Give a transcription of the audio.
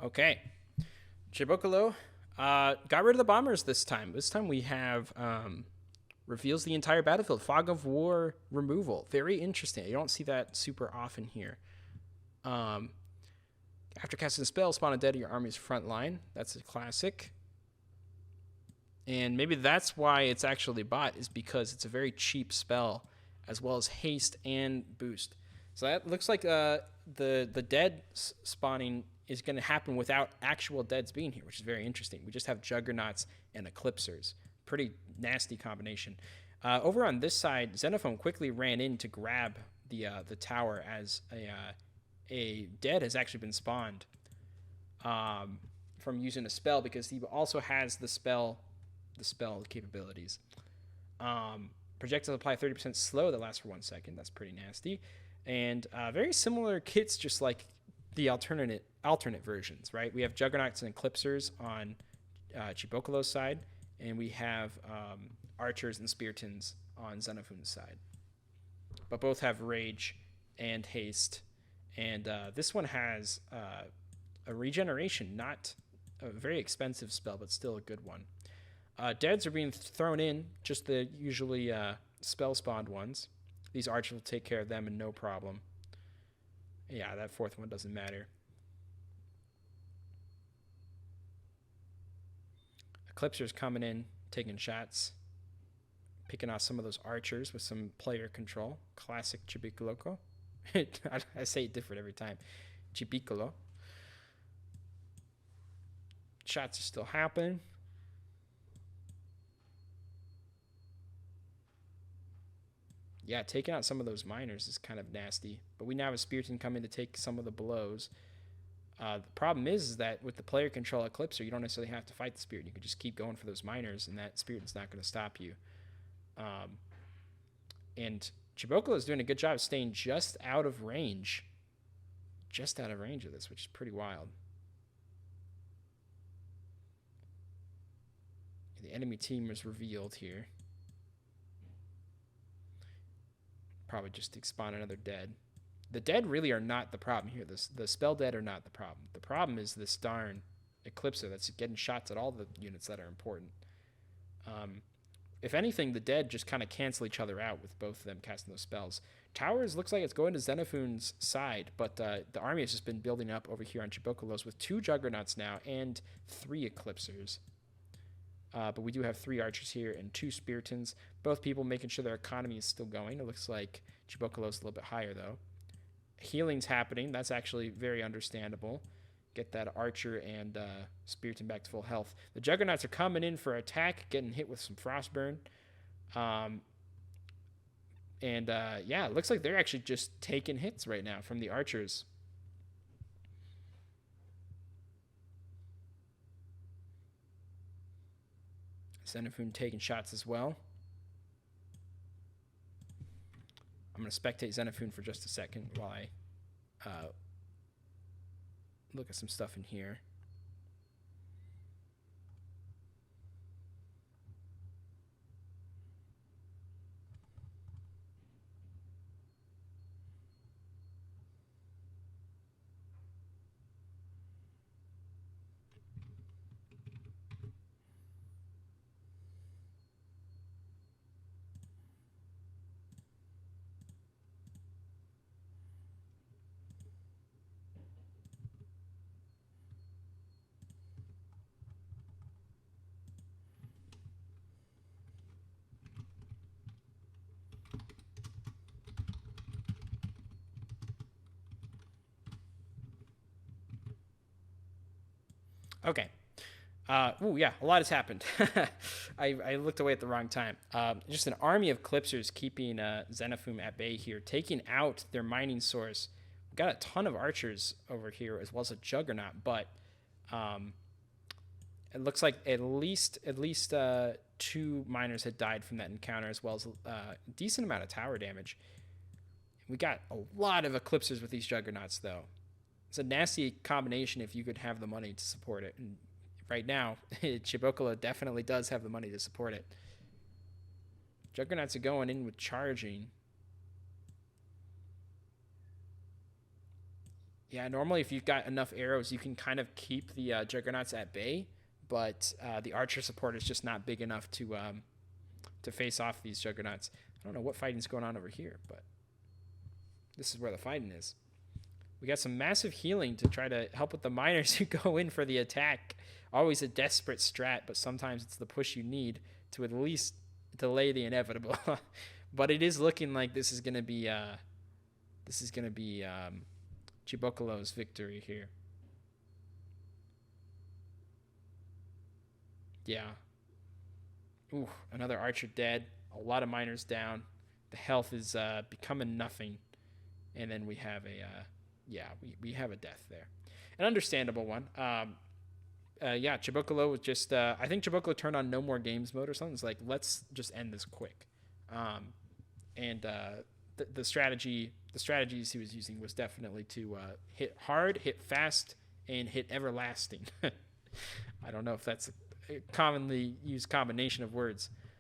Okay. Chybycolo got rid of the bombers this time. This time we have reveals the entire battlefield. Fog of War removal. Very interesting. You don't see that super often here. Um, After casting a spell, spawn a dead at your army's front line. That's a classic. And maybe that's why it's actually bought, is because it's a very cheap spell, as well as haste and boost. So that looks like the dead spawning is going to happen without actual deads being here, which is very interesting. We just have Juggernauts and Eclipsers. Pretty nasty combination. Over on this side, Xenophon quickly ran in to grab the tower as a dead has actually been spawned from using a spell, because he also has the spell capabilities. Projectiles apply 30% slow that lasts for 1 second. That's pretty nasty. And very similar kits, just like the alternate versions, right? We have Juggernauts and Eclipsers on Chybycolo's side, and we have Archers and Speartons on Xenophon's side. But both have Rage and Haste. And this one has a regeneration, not a very expensive spell, but still a good one. Deads are being thrown in, just the usually spell spawned ones. These archers will take care of them and no problem. Yeah, that fourth one doesn't matter. Eclipser's coming in, taking shots, picking off some of those archers with some player control. Classic Chybycolo. I say it different every time. Chybycolo. Shots are still happening. Yeah, taking out some of those miners is kind of nasty. But we now have a Spearton coming to take some of the blows. The problem is that with the player control Eclipser, you don't necessarily have to fight the Spirit. You can just keep going for those miners, and that Spirit's not going to stop you. And Chybycolo is doing a good job of staying just out of range. Just out of range of this, which is pretty wild. The enemy team is revealed here. Probably just spawn another dead. The dead really are not the problem here. The spell dead are not the problem. The problem is this darn Eclipser that's getting shots at all the units that are important. If anything, the dead just kind of cancel each other out with both of them casting those spells. Towers looks like it's going to Xenophon's side, but the army has just been building up over here on Chybycolo's with 2 Juggernauts now and 3 Eclipsers. But we do have 3 archers here and 2 Speartons. Both people making sure their economy is still going. It looks like Chybycolo's a little bit higher, though. Healing's happening. That's actually very understandable. Get that archer and Spearton back to full health. The Juggernauts are coming in for attack, getting hit with some Frostburn. Yeah, it looks like they're actually just taking hits right now from the archers. Xenophon taking shots as well. I'm going to spectate Xenophon for just a second while I look at some stuff in here. Okay. Yeah, a lot has happened. I looked away at the wrong time. Just an army of Clipsers keeping Xenophon at bay here, taking out their mining source. We've got a ton of archers over here, as well as a Juggernaut, but it looks like at least 2 miners had died from that encounter, as well as a decent amount of tower damage. We got a lot of Eclipsers with these Juggernauts, though. It's a nasty combination if you could have the money to support it. And right now, Chybycolo definitely does have the money to support it. Juggernauts are going in with charging. Yeah, normally if you've got enough arrows, you can kind of keep the juggernauts at bay, but the archer support is just not big enough to face off these juggernauts. I don't know what fighting's going on over here, but this is where the fighting is. We got some massive healing to try to help with the miners who go in for the attack. Always a desperate strat, but sometimes it's the push you need to at least delay the inevitable. But it is looking like this is gonna be Chybycolo's victory here. Yeah. Ooh, another archer dead. A lot of miners down. The health is becoming nothing, and then we have we have a death there, an understandable one. Chybycolo was just I think Chybycolo turned on no more games mode or something. It's like, let's just end this quick. The strategies he was using was definitely to hit hard, hit fast, and hit everlasting. I don't know if that's a commonly used combination of words,